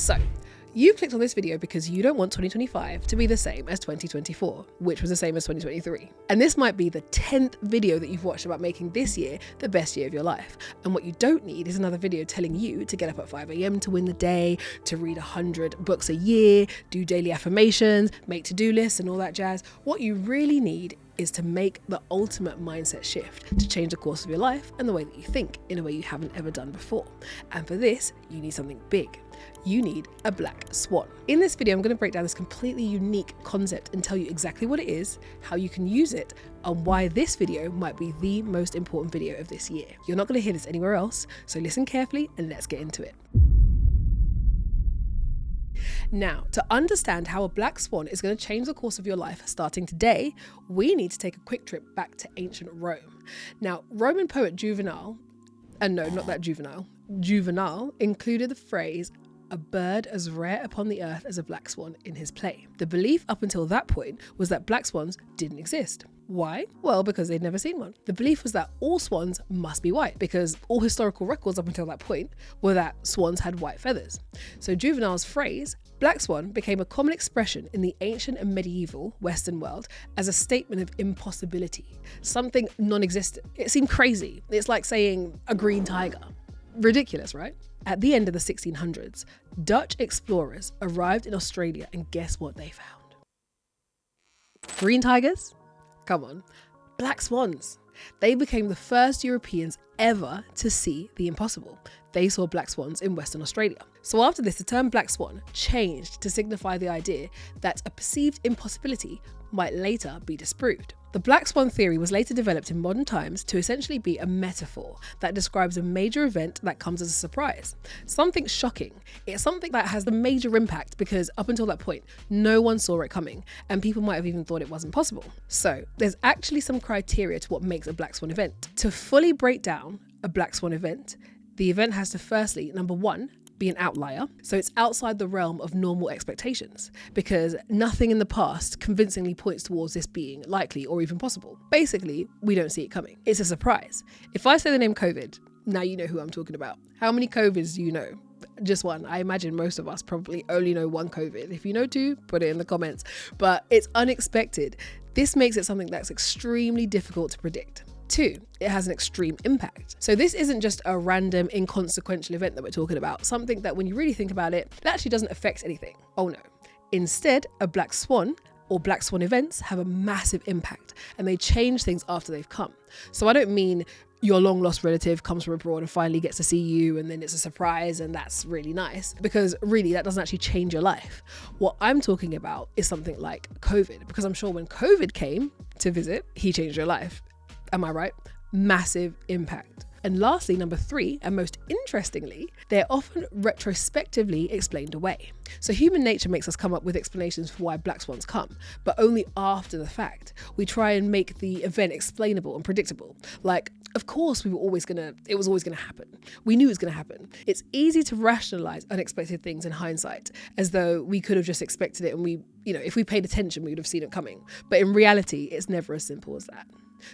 So, you clicked on this video because you don't want 2025 to be the same as 2024, which was the same as 2023. And this might be the 10th video that you've watched about making this year the best year of your life. And what you don't need is another video telling you to get up at 5 a.m. to win the day, to read 100 books a year, do daily affirmations, make to-do lists and all that jazz. What you really need is to make the ultimate mindset shift to change the course of your life and the way that you think in a way you haven't ever done before. And for this, you need something big. You need a black swan. In this video, I'm going to break down this completely unique concept and tell you exactly what it is, how you can use it, and why this video might be the most important video of this year. You're not going to hear this anywhere else, so listen carefully and let's get into it. Now, to understand how a black swan is going to change the course of your life starting today, we need to take a quick trip back to ancient Rome. Now, Roman poet Juvenal included the phrase, "a bird as rare upon the earth as a black swan" in his play. The belief up until that point was that black swans didn't exist. Why? Well, because they'd never seen one. The belief was that all swans must be white because all historical records up until that point were that swans had white feathers. So Juvenal's phrase, black swan, became a common expression in the ancient and medieval Western world as a statement of impossibility, something non-existent. It seemed crazy. It's like saying a green tiger. Ridiculous, right? At the end of the 1600s, Dutch explorers arrived in Australia and guess what they found? Green tigers? Come on. Black swans. They became the first Europeans ever to see the impossible. They saw black swans in Western Australia. So after this, the term black swan changed to signify the idea that a perceived impossibility might later be disproved. The black swan theory was later developed in modern times to essentially be a metaphor that describes a major event that comes as a surprise. Something shocking. It's something that has a major impact because up until that point, no one saw it coming and people might have even thought it wasn't possible. So there's actually some criteria to what makes a black swan event. To fully break down a black swan event, the event has to firstly, number one, be an outlier. So it's outside the realm of normal expectations because nothing in the past convincingly points towards this being likely or even possible. Basically, we don't see it coming. It's a surprise. If I say the name COVID, now you know who I'm talking about. How many COVIDs do you know? Just one. I imagine most of us probably only know one COVID. If you know two, put it in the comments. But it's unexpected. This makes it something that's extremely difficult to predict. Two, it has an extreme impact. So this isn't just a random inconsequential event that we're talking about, something that when you really think about it, it actually doesn't affect anything. Oh no. Instead, a black swan or black swan events have a massive impact and they change things after they've come. So I don't mean your long lost relative comes from abroad and finally gets to see you and then it's a surprise and that's really nice, because really that doesn't actually change your life. What I'm talking about is something like COVID, because I'm sure when COVID came to visit, he changed your life. Am I right? Massive impact. And lastly, number three, and most interestingly, they're often retrospectively explained away. So human nature makes us come up with explanations for why black swans come, but only after the fact. We try and make the event explainable and predictable. Like, of course, it was always gonna happen. We knew it was gonna happen. It's easy to rationalize unexpected things in hindsight, as though we could have just expected it and if we paid attention, we would have seen it coming. But in reality, it's never as simple as that.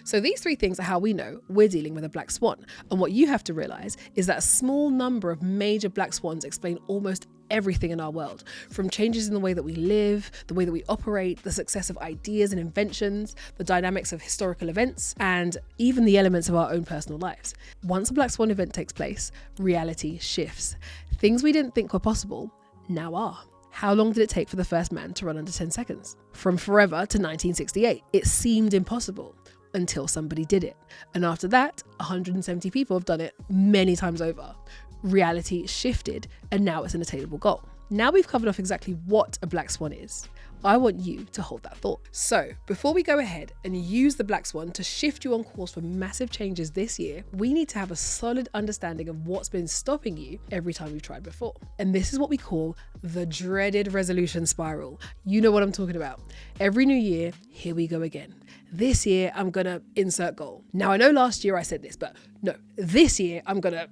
So these three things are how we know we're dealing with a black swan. And what you have to realize is that a small number of major black swans explain almost everything in our world, from changes in the way that we live, the way that we operate, the success of ideas and inventions, the dynamics of historical events, and even the elements of our own personal lives. Once a black swan event takes place, reality shifts. Things we didn't think were possible now are. How long did it take for the first man to run under 10 seconds? From forever to 1968. It seemed impossible until somebody did it. And after that, 170 people have done it many times over. Reality shifted and now it's an attainable goal. Now we've covered off exactly what a black swan is. I want you to hold that thought. So before we go ahead and use the black swan to shift you on course for massive changes this year, we need to have a solid understanding of what's been stopping you every time you've tried before. And this is what we call the dreaded resolution spiral. You know what I'm talking about. Every new year, here we go again. This year, I'm gonna insert goal. Now I know last year I said this, but no, this year I'm gonna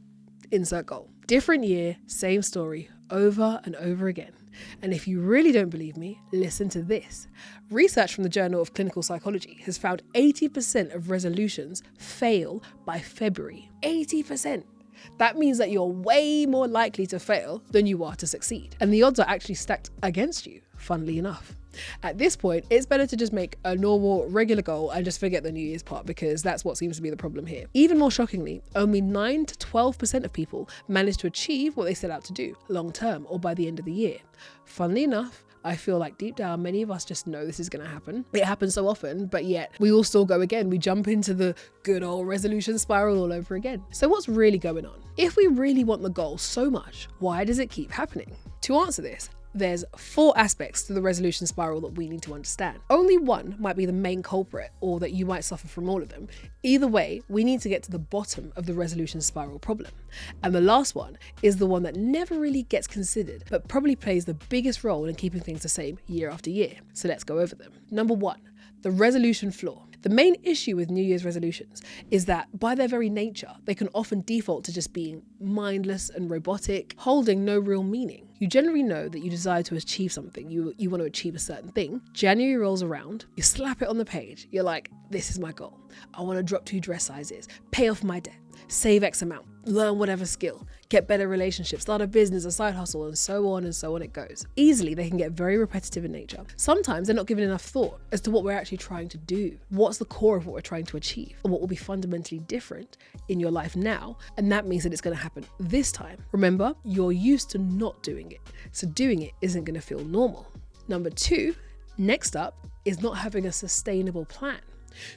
insert goal. Different year, same story, over and over again. And if you really don't believe me, listen to this. Research from the Journal of Clinical Psychology has found 80% of resolutions fail by February. 80%. That means that you're way more likely to fail than you are to succeed. And the odds are actually stacked against you, funnily enough. At this point, it's better to just make a normal, regular goal and just forget the New Year's part, because that's what seems to be the problem here. Even more shockingly, only 9 to 12% of people manage to achieve what they set out to do long term or by the end of the year. Funnily enough, I feel like deep down, many of us just know this is going to happen. It happens so often, but yet we all still go again. We jump into the good old resolution spiral all over again. So what's really going on? If we really want the goal so much, why does it keep happening? To answer this, there's 4 aspects to the resolution spiral that we need to understand. Only one might be the main culprit, or that you might suffer from all of them. Either way, we need to get to the bottom of the resolution spiral problem. And the last one is the one that never really gets considered, but probably plays the biggest role in keeping things the same year after year. So let's go over them. Number 1, the resolution flaw. The main issue with New Year's resolutions is that by their very nature, they can often default to just being mindless and robotic, holding no real meaning. You generally know that you desire to achieve something, you want to achieve a certain thing. January rolls around, you slap it on the page, you're like, this is my goal. I want to drop 2 dress sizes, pay off my debt, save X amount, learn whatever skill, get better relationships, start a business, a side hustle, and so on it goes. Easily, they can get very repetitive in nature. Sometimes they're not given enough thought as to what we're actually trying to do. What's the core of what we're trying to achieve, and what will be fundamentally different in your life now, and that means that it's going to happen this time. Remember, you're used to not doing it, so doing it isn't going to feel normal. Number 2, next up, is not having a sustainable plan.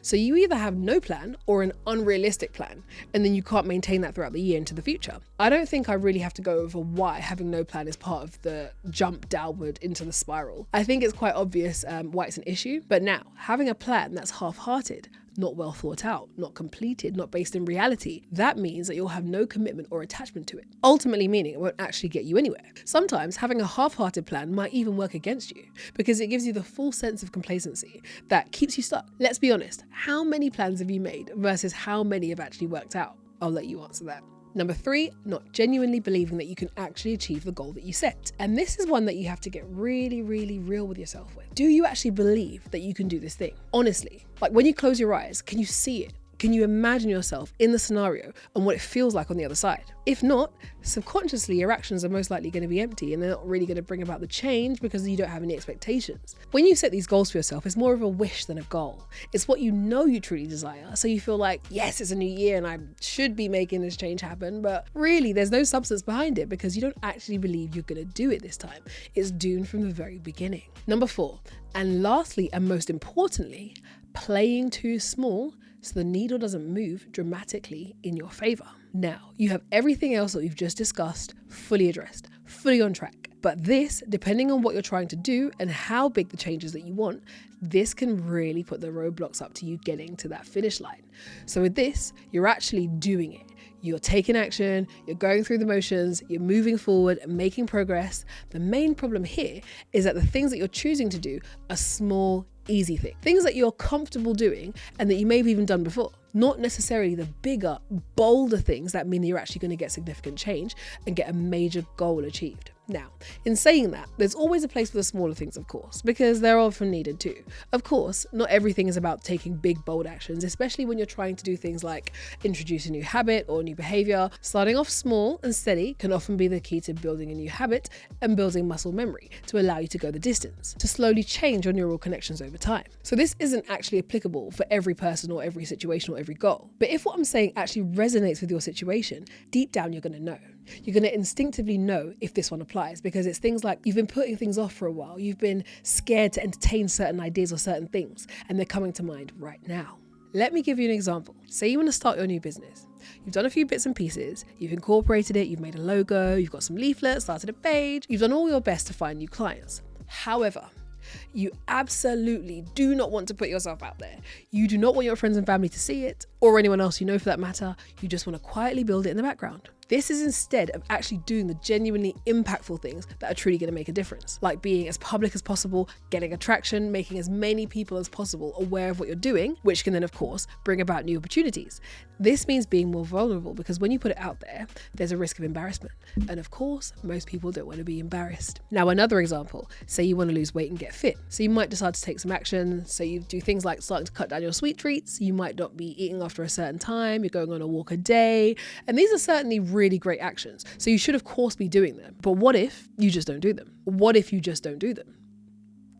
So you either have no plan or an unrealistic plan, and then you can't maintain that throughout the year into the future. I don't think I really have to go over why having no plan is part of the jump downward into the spiral. I think it's quite obvious why it's an issue, but now having a plan that's half-hearted, not well thought out, not completed, not based in reality, that means that you'll have no commitment or attachment to it, ultimately meaning it won't actually get you anywhere. Sometimes having a half-hearted plan might even work against you, because it gives you the full sense of complacency that keeps you stuck. Let's be honest, how many plans have you made versus how many have actually worked out? I'll let you answer that. Number 3, not genuinely believing that you can actually achieve the goal that you set. And this is one that you have to get really, really real with yourself with. Do you actually believe that you can do this thing? Honestly, like when you close your eyes, can you see it? Can you imagine yourself in the scenario and what it feels like on the other side? If not, subconsciously your actions are most likely going to be empty, and they're not really going to bring about the change because you don't have any expectations. When you set these goals for yourself, it's more of a wish than a goal. It's what you know you truly desire. So you feel like, yes, it's a new year and I should be making this change happen, but really there's no substance behind it because you don't actually believe you're going to do it this time. It's doomed from the very beginning. Number 4, and lastly and most importantly, playing too small so the needle doesn't move dramatically in your favor. Now, you have everything else that we've just discussed fully addressed, fully on track. But this, depending on what you're trying to do and how big the changes that you want, this can really put the roadblocks up to you getting to that finish line. So with this, you're actually doing it. You're taking action, you're going through the motions, you're moving forward and making progress. The main problem here is that the things that you're choosing to do are small, easy things that you're comfortable doing and that you may have even done before. Not necessarily the bigger, bolder things that mean that you're actually going to get significant change and get a major goal achieved. Now, in saying that, there's always a place for the smaller things, of course, because they're often needed too. Of course, not everything is about taking big, bold actions, especially when you're trying to do things like introduce a new habit or new behavior. Starting off small and steady can often be the key to building a new habit and building muscle memory to allow you to go the distance, to slowly change your neural connections over time. So this isn't actually applicable for every person or every situation or every goal. But if what I'm saying actually resonates with your situation, deep down you're going to know. You're going to instinctively know if this one applies, because it's things like you've been putting things off for a while. You've been scared to entertain certain ideas or certain things, and they're coming to mind right now. Let me give you an example. Say you want to start your new business. You've done a few bits and pieces, you've incorporated it, you've made a logo, you've got some leaflets, started a page, you've done all your best to find new clients. However, you absolutely do not want to put yourself out there. You do not want your friends and family to see it, or anyone else you know for that matter. You just want to quietly build it in the background. This is instead of actually doing the genuinely impactful things that are truly going to make a difference, like being as public as possible, getting attraction, making as many people as possible aware of what you're doing, which can then, of course, bring about new opportunities. This means being more vulnerable, because when you put it out there, there's a risk of embarrassment. And of course, most people don't want to be embarrassed. Now, another example, say you want to lose weight and get fit. So you might decide to take some action. So you do things like starting to cut down your sweet treats. You might not be eating after a certain time, you're going on a walk a day, and these are certainly really great actions. So you should of course be doing them. But what if you just don't do them? What if you just don't do them?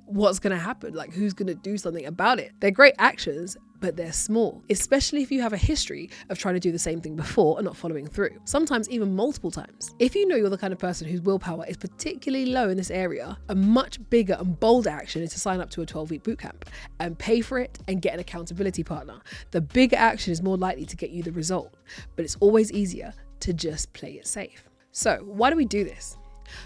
What's going to happen? Like, who's going to do something about it? They're great actions, but they're small, especially if you have a history of trying to do the same thing before and not following through, sometimes even multiple times. If you know you're the kind of person whose willpower is particularly low in this area, a much bigger and bolder action is to sign up to a 12-week bootcamp and pay for it and get an accountability partner. The bigger action is more likely to get you the result, but it's always easier to just play it safe. So why do we do this?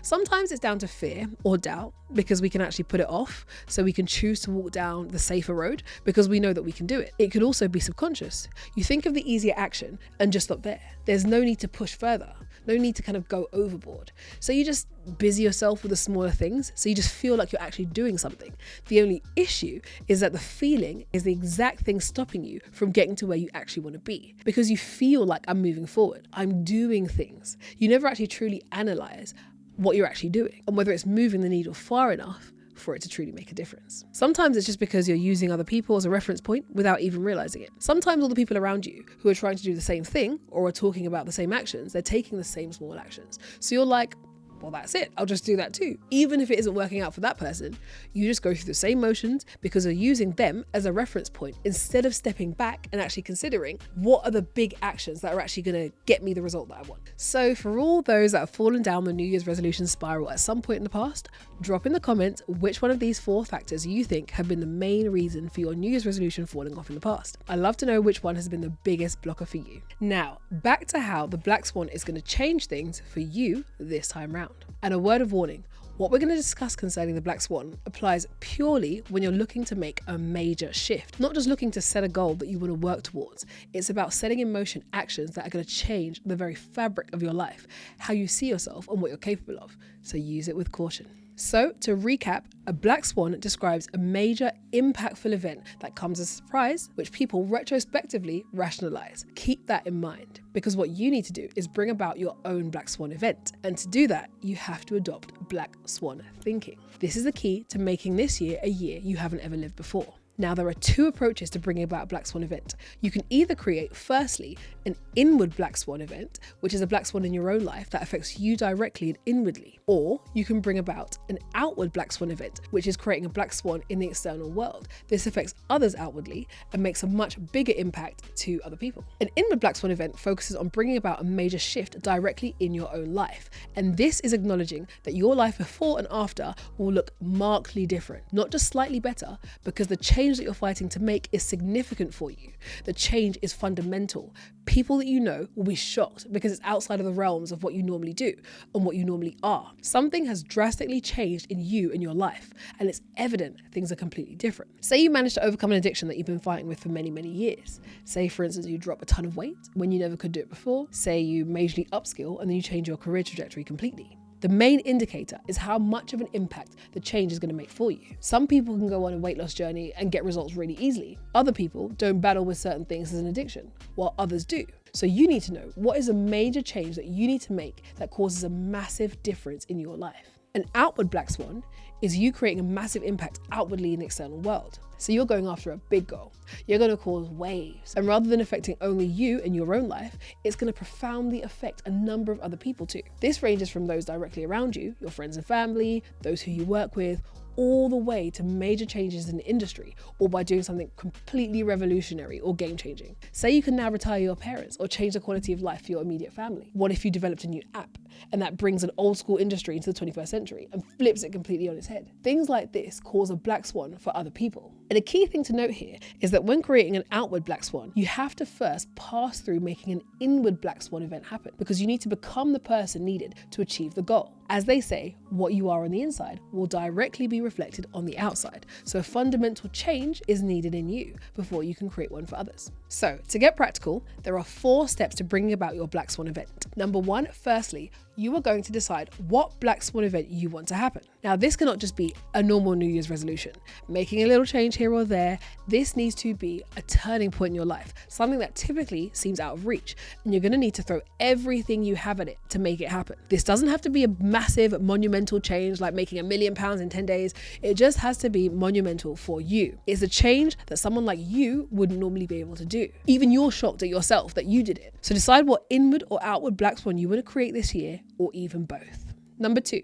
Sometimes it's down to fear or doubt because we can actually put it off, so we can choose to walk down the safer road because we know that we can do it. It could also be subconscious. You think of the easier action and just stop there. There's no need to push further, no need to kind of go overboard. So you just busy yourself with the smaller things, so you just feel like you're actually doing something. The only issue is that the feeling is the exact thing stopping you from getting to where you actually want to be, because you feel like I'm moving forward, I'm doing things. You never actually truly analyze what you're actually doing and whether it's moving the needle far enough for it to truly make a difference. Sometimes it's just because you're using other people as a reference point without even realizing it. Sometimes all the people around you who are trying to do the same thing or are talking about the same actions, they're taking the same small actions. So you're like, well, that's it. I'll just do that too. Even if it isn't working out for that person, you just go through the same motions because you're using them as a reference point instead of stepping back and actually considering what are the big actions that are actually going to get me the result that I want. So for all those that have fallen down the New Year's resolution spiral at some point in the past, drop in the comments which one of these 4 factors you think have been the main reason for your New Year's resolution falling off in the past. I'd love to know which one has been the biggest blocker for you. Now, back to how the Black Swan is going to change things for you this time round. And a word of warning, what we're going to discuss concerning the Black Swan applies purely when you're looking to make a major shift, not just looking to set a goal that you want to work towards. It's about setting in motion actions that are going to change the very fabric of your life, how you see yourself and what you're capable of. So use it with caution. So to recap, a Black Swan describes a major impactful event that comes as a surprise, which people retrospectively rationalize. Keep that in mind, because what you need to do is bring about your own Black Swan event. And to do that, you have to adopt Black Swan thinking. This is the key to making this year a year you haven't ever lived before. Now, there are 2 approaches to bringing about a Black Swan event. You can either create, firstly, an inward Black Swan event, which is a Black Swan in your own life that affects you directly and inwardly, or you can bring about an outward Black Swan event, which is creating a Black Swan in the external world. This affects others outwardly and makes a much bigger impact to other people. An inward Black Swan event focuses on bringing about a major shift directly in your own life, and this is acknowledging that your life before and after will look markedly different, not just slightly better, because the change that you're fighting to make is significant for you. The change is fundamental. People that you know will be shocked because it's outside of the realms of what you normally do and what you normally are. Something has drastically changed in you and your life, and it's evident things are completely different. Say you managed to overcome an addiction that you've been fighting with for many, many years. Say, for instance, you drop a ton of weight when you never could do it before. Say you majorly upskill and then you change your career trajectory completely. The main indicator is how much of an impact the change is going to make for you. Some people can go on a weight loss journey and get results really easily. Other people don't battle with certain things as an addiction, while others do. So you need to know what is a major change that you need to make that causes a massive difference in your life. An outward Black Swan is you creating a massive impact outwardly in the external world. So you're going after a big goal. You're going to cause waves. And rather than affecting only you and your own life, it's going to profoundly affect a number of other people too. This ranges from those directly around you, your friends and family, those who you work with, all the way to major changes in the industry, or by doing something completely revolutionary or game-changing. Say you can now retire your parents or change the quality of life for your immediate family. What if you developed a new app and that brings an old school industry into the 21st century and flips it completely on its head? Things like this cause a Black Swan for other people. And a key thing to note here is that when creating an outward Black Swan, you have to first pass through making an inward Black Swan event happen, because you need to become the person needed to achieve the goal. As they say, what you are on the inside will directly be reflected on the outside. So a fundamental change is needed in you before you can create one for others. So to get practical, there are 4 steps to bringing about your Black Swan event. Number 1, firstly, you are going to decide what Black Swan event you want to happen. Now, this cannot just be a normal New Year's resolution, making a little change here or there. This needs to be a turning point in your life, something that typically seems out of reach, and you're going to need to throw everything you have at it to make it happen. This doesn't have to be a massive, monumental change like making £1 million in 10 days. It just has to be monumental for you. It's a change that someone like you wouldn't normally be able to do. Even you're shocked at yourself that you did it. So decide what inward or outward Black Swan you want to create this year, or even both. Number 2.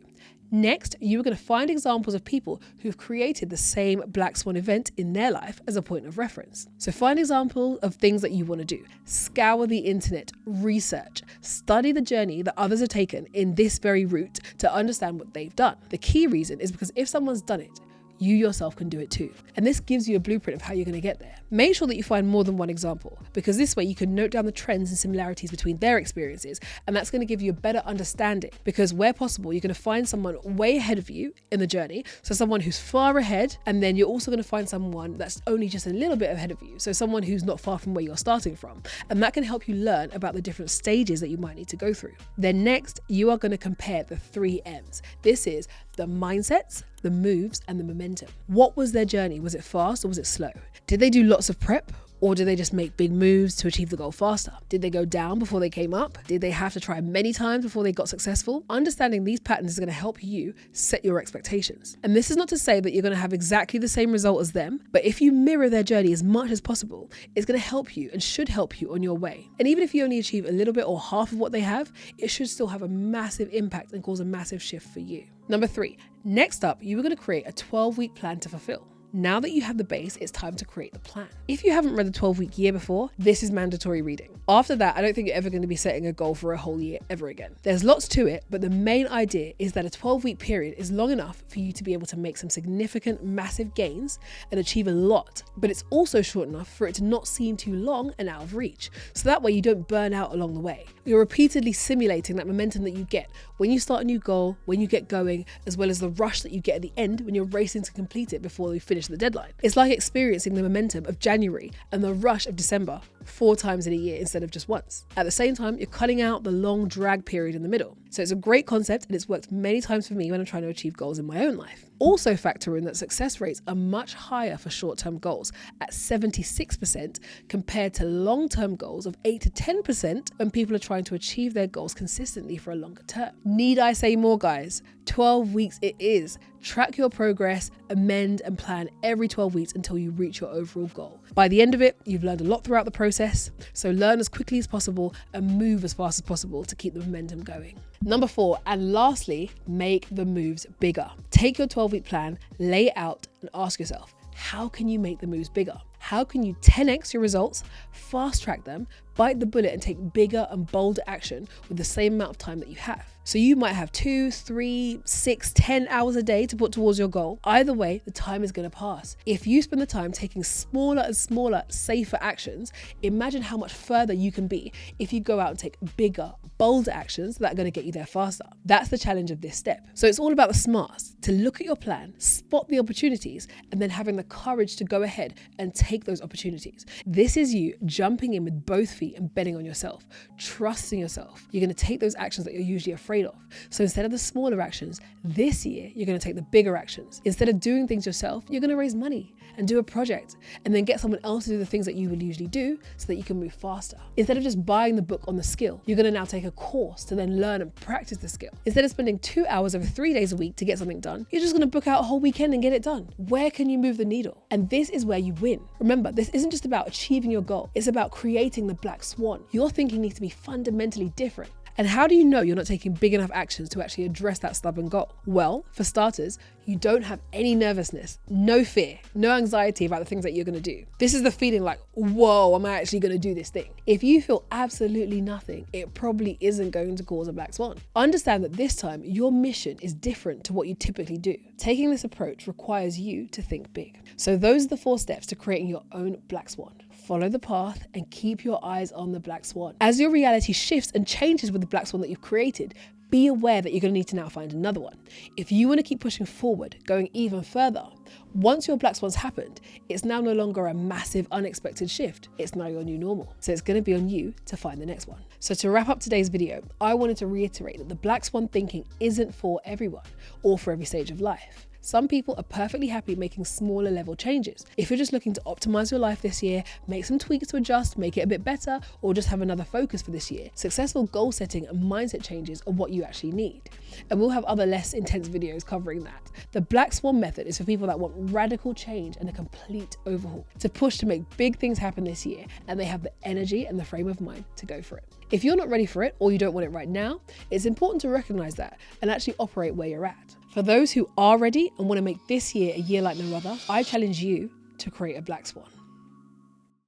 Next, you are going to find examples of people who've created the same Black Swan event in their life as a point of reference. So find examples of things that you want to do. Scour the internet, research, study the journey that others have taken in this very route to understand what they've done. The key reason is because if someone's done it, you yourself can do it too. And this gives you a blueprint of how you're going to get there. Make sure that you find more than one example, because this way you can note down the trends and similarities between their experiences, and that's going to give you a better understanding, because where possible, you're going to find someone way ahead of you in the journey, so someone who's far ahead, and then you're also going to find someone that's only just a little bit ahead of you, so someone who's not far from where you're starting from, and that can help you learn about the different stages that you might need to go through. Then next, you are going to compare the 3 M's. This is the mindsets, the moves, and the momentum. What was their journey? Was it fast or was it slow? Did they do lots of prep? Or did they just make big moves to achieve the goal faster? Did they go down before they came up? Did they have to try many times before they got successful? Understanding these patterns is going to help you set your expectations. And this is not to say that you're going to have exactly the same result as them, but if you mirror their journey as much as possible, it's going to help you and should help you on your way. And even if you only achieve a little bit or half of what they have, it should still have a massive impact and cause a massive shift for you. Number 3, next up, you are going to create a 12-week plan to fulfill. Now that you have the base, it's time to create the plan. If you haven't read the 12-week year before, this is mandatory reading. After that, I don't think you're ever going to be setting a goal for a whole year ever again. There's lots to it, but the main idea is that a 12-week period is long enough for you to be able to make some significant, massive gains and achieve a lot, but it's also short enough for it to not seem too long and out of reach. So that way you don't burn out along the way. You're repeatedly simulating that momentum that you get when you start a new goal, when you get going, as well as the rush that you get at the end when you're racing to complete it before you finish the deadline. It's like experiencing the momentum of January and the rush of December 4 times in a year instead of just once. At the same time, you're cutting out the long drag period in the middle. So it's a great concept, and it's worked many times for me when I'm trying to achieve goals in my own life. Also factor in that success rates are much higher for short-term goals at 76% compared to long-term goals of 8 to 10% when people are trying to achieve their goals consistently for a longer term. Need I say more, guys? 12 weeks it is. Track your progress, amend and plan every 12 weeks until you reach your overall goal. By the end of it, you've learned a lot throughout the process, so learn as quickly as possible and move as fast as possible to keep the momentum going. Number 4, and lastly, make the moves bigger. Take your 12-week plan, lay it out, and ask yourself, how can you make the moves bigger? How can you 10x your results, fast track them, bite the bullet and take bigger and bolder action with the same amount of time that you have? So you might have 2, 3, 6, 10 hours a day to put towards your goal. Either way, the time is going to pass. If you spend the time taking smaller and smaller, safer actions, imagine how much further you can be if you go out and take bigger, bolder actions that are going to get you there faster. That's the challenge of this step. So it's all about the smarts, to look at your plan, spot the opportunities, and then having the courage to go ahead and take those opportunities. This is you jumping in with both feet and betting on yourself, trusting yourself. You're going to take those actions that you're usually afraid of. So instead of the smaller actions, this year, you're going to take the bigger actions. Instead of doing things yourself, you're going to raise money and do a project and then get someone else to do the things that you would usually do so that you can move faster. Instead of just buying the book on the skill, you're going to now take a course to then learn and practice the skill. Instead of spending 2 hours over 3 days a week to get something done, you're just going to book out a whole weekend and get it done. Where can you move the needle? And this is where you win. Remember, this isn't just about achieving your goal. It's about creating the Black Swan. Your thinking needs to be fundamentally different. And how do you know you're not taking big enough actions to actually address that stubborn goal? Well, for starters, you don't have any nervousness, no fear, no anxiety about the things that you're going to do. This is the feeling like, whoa, am I actually going to do this thing? If you feel absolutely nothing, it probably isn't going to cause a black swan. Understand that this time, your mission is different to what you typically do. Taking this approach requires you to think big. So those are the 4 steps to creating your own black swan. Follow the path and keep your eyes on the black swan. As your reality shifts and changes with the black swan that you've created, be aware that you're going to need to now find another one. If you want to keep pushing forward, going even further, once your Black Swans happened, it's now no longer a massive unexpected shift. It's now your new normal. So it's going to be on you to find the next one. So to wrap up today's video, I wanted to reiterate that the Black Swan thinking isn't for everyone or for every stage of life. Some people are perfectly happy making smaller level changes. If you're just looking to optimize your life this year, make some tweaks to adjust, make it a bit better, or just have another focus for this year, successful goal setting and mindset changes are what you actually need. And we'll have other less intense videos covering that. The Black Swan method is for people that want radical change and a complete overhaul, to push to make big things happen this year, and they have the energy and the frame of mind to go for it. If you're not ready for it, or you don't want it right now, it's important to recognize that and actually operate where you're at. For those who are ready and want to make this year a year like no other, I challenge you to create a Black Swan.